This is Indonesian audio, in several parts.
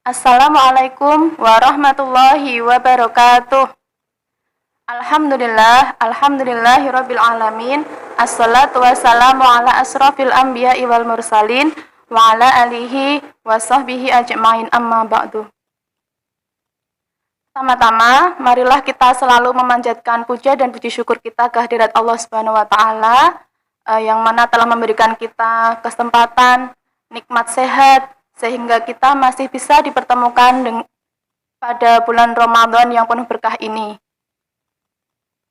Assalamualaikum warahmatullahi wabarakatuh. Alhamdulillahirabbil alamin. Assalatu wassalamu ala asrofil anbiya'i wal mursalin wa ala alihi wa sahbihi ajma'in, amma ba'du. Pertama-tama, marilah kita selalu memanjatkan puja dan puji syukur kita kehadirat Allah Subhanahu wa taala yang mana telah memberikan kita kesempatan, nikmat sehat, sehingga kita masih bisa dipertemukan pada bulan Ramadan yang penuh berkah ini.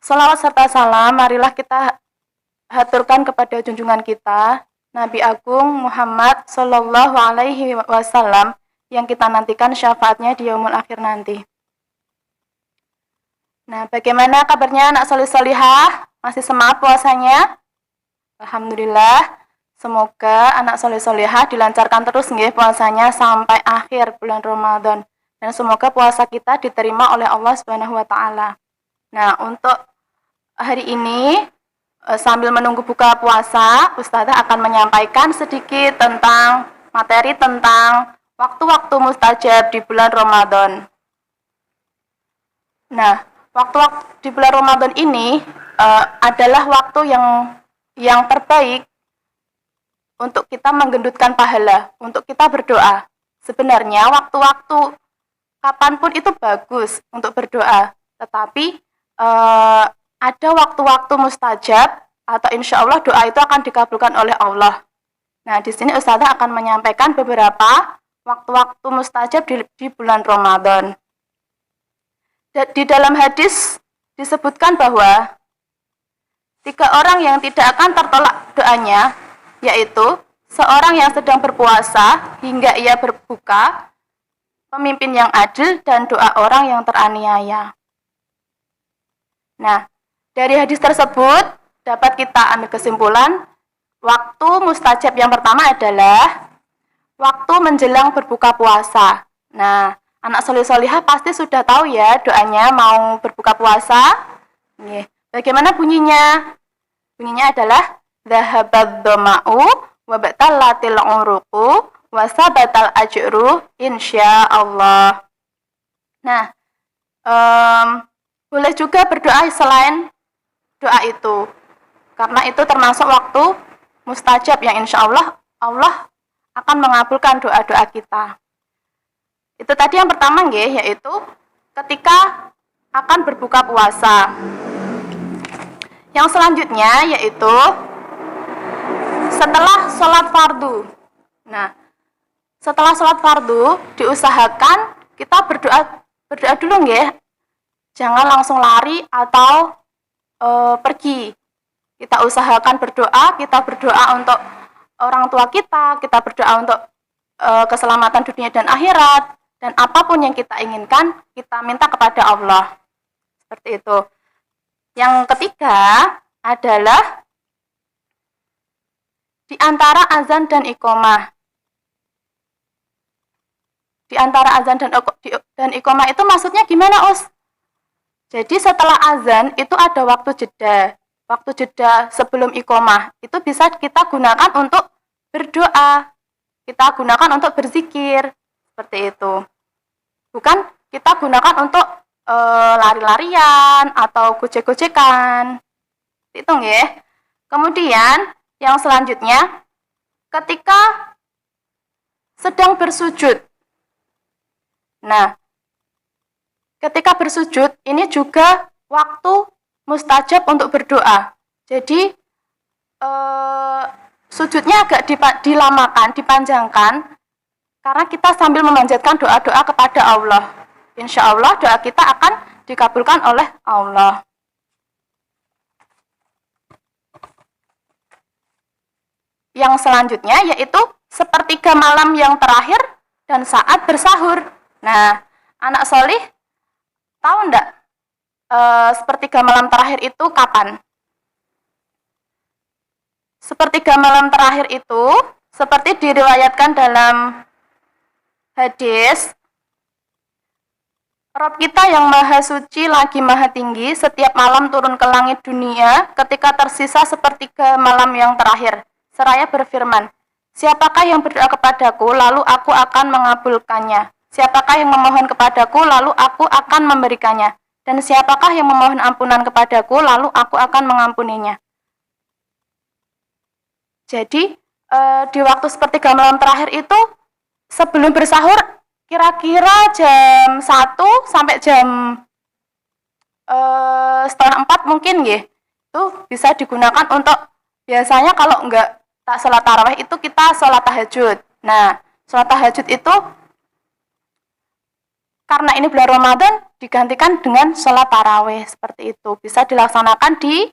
Salawat serta salam marilah kita haturkan kepada junjungan kita, Nabi Agung Muhammad Sallallahu Alaihi Wasallam, yang kita nantikan syafaatnya di yaumul akhir nanti. Nah, bagaimana kabarnya anak solih-solihah? Masih semangat puasanya? Alhamdulillah. Semoga anak soleh-solehah dilancarkan terus nggih puasanya sampai akhir bulan Ramadan, dan semoga puasa kita diterima oleh Allah Subhanahu wa taala. Nah, untuk hari ini sambil menunggu buka puasa, Ustazah akan menyampaikan sedikit tentang materi tentang waktu-waktu mustajab di bulan Ramadan. Nah, waktu-waktu di bulan Ramadan ini adalah waktu yang terbaik untuk kita menggendutkan pahala, untuk kita berdoa. Sebenarnya waktu-waktu kapanpun itu bagus untuk berdoa, tetapi ada waktu-waktu mustajab atau insya Allah doa itu akan dikabulkan oleh Allah. Nah, di sini Ustazah akan menyampaikan beberapa waktu-waktu mustajab di bulan Ramadan. Di dalam hadis disebutkan bahwa 3 orang yang tidak akan tertolak doanya, yaitu seorang yang sedang berpuasa hingga ia berbuka, pemimpin yang adil, dan doa orang yang teraniaya. Nah, dari hadis tersebut dapat kita ambil kesimpulan, waktu mustajab yang pertama adalah waktu menjelang berbuka puasa. Nah, anak soleh-solihah pasti sudah tahu ya doanya mau berbuka puasa. Bagaimana bunyinya? Bunyinya adalah Zahabad dhama'u wa batalatil uruqu wa sabatal ajru insyaallah. Nah, boleh juga berdoa selain doa itu, karena itu termasuk waktu mustajab yang insyaallah Allah akan mengabulkan doa-doa kita. Itu tadi yang pertama nggih, yaitu ketika akan berbuka puasa. Yang selanjutnya yaitu setelah sholat fardu. Nah, setelah sholat fardu diusahakan kita berdoa dulu nggih. Jangan langsung lari atau pergi. Kita usahakan berdoa, kita berdoa untuk orang tua kita berdoa untuk keselamatan dunia dan akhirat, dan apapun yang kita inginkan kita minta kepada Allah. Seperti itu. Yang ketiga adalah di antara azan dan iqamah. Di antara azan dan iqamah itu maksudnya gimana, Us? Jadi setelah azan itu ada waktu jeda. Waktu jeda sebelum iqamah itu bisa kita gunakan untuk berdoa. Kita gunakan untuk berzikir. Seperti itu. Bukan kita gunakan untuk lari-larian atau gojek-gojekan. Itu nggih. Kemudian yang selanjutnya, ketika sedang bersujud. Nah, ketika bersujud, ini juga waktu mustajab untuk berdoa. Jadi, sujudnya agak dilamakan, dipanjangkan, karena kita sambil memanjatkan doa-doa kepada Allah. Insya Allah doa kita akan dikabulkan oleh Allah. Yang selanjutnya yaitu sepertiga malam yang terakhir dan saat bersahur. Nah, anak solih tahu enggak sepertiga malam terakhir itu kapan? Sepertiga malam terakhir itu seperti diriwayatkan dalam hadis, Rabb kita yang maha suci lagi maha tinggi setiap malam turun ke langit dunia ketika tersisa sepertiga malam yang terakhir. Seraya berfirman, siapakah yang berdoa kepadaku lalu aku akan mengabulkannya. Siapakah yang memohon kepadaku, lalu aku akan memberikannya. Dan siapakah yang memohon ampunan kepadaku, lalu aku akan mengampuninya. Jadi, di waktu sepertiga malam terakhir itu, sebelum bersahur, kira-kira jam 1 sampai jam setengah 4 mungkin ya, itu bisa digunakan untuk, biasanya kalau enggak tak sholat tarawih itu kita sholat tahajud. Nah, sholat tahajud itu karena ini bulan Ramadan digantikan dengan sholat tarawih seperti itu. Bisa dilaksanakan di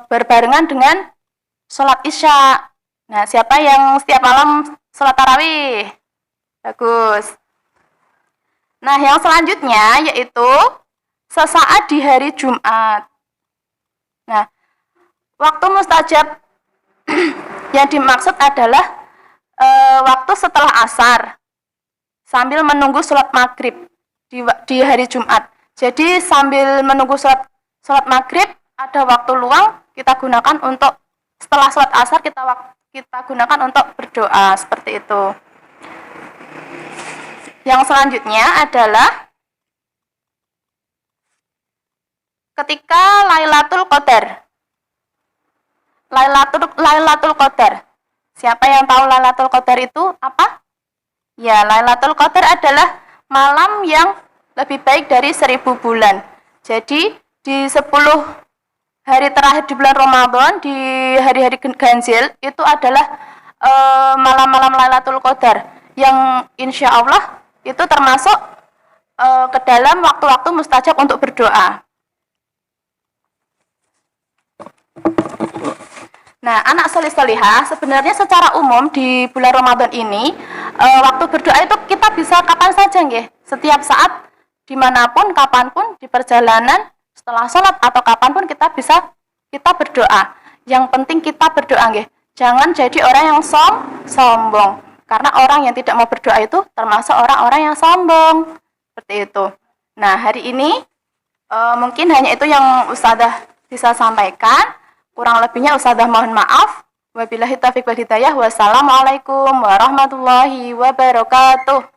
berbarengan dengan sholat isya. Nah, siapa yang setiap malam sholat tarawih? Bagus. Nah, yang selanjutnya yaitu sesaat di hari Jumat. Nah, waktu mustajab yang dimaksud adalah waktu setelah asar sambil menunggu sholat maghrib di hari Jumat. Jadi sambil menunggu sholat maghrib ada waktu luang, kita gunakan untuk setelah sholat asar kita gunakan untuk berdoa seperti itu. Yang selanjutnya adalah ketika Lailatul Qadar. Lailatul Qadar. Siapa yang tahu Lailatul Qadar itu apa? Ya, Lailatul Qadar adalah malam yang lebih baik dari 1000 bulan. Jadi di 10 hari terakhir di bulan Ramadan, di hari-hari ganjil, itu adalah malam-malam Lailatul Qadar yang insya Allah itu termasuk ke dalam waktu-waktu mustajab untuk berdoa. Nah, anak solih-solihah, sebenarnya secara umum di bulan Ramadan ini, waktu berdoa itu kita bisa kapan saja, nggih. Setiap saat, dimanapun, kapanpun, di perjalanan, setelah sholat, atau kapanpun kita berdoa. Yang penting kita berdoa, nggih. Jangan jadi orang yang sombong. Karena orang yang tidak mau berdoa itu termasuk orang-orang yang sombong. Seperti itu. Nah, hari ini, mungkin hanya itu yang Ustadzah bisa sampaikan. Kurang lebihnya Ustadzah mohon maaf. Wabillahi taufiq wal hidayah. Wassalamualaikum warahmatullahi wabarakatuh.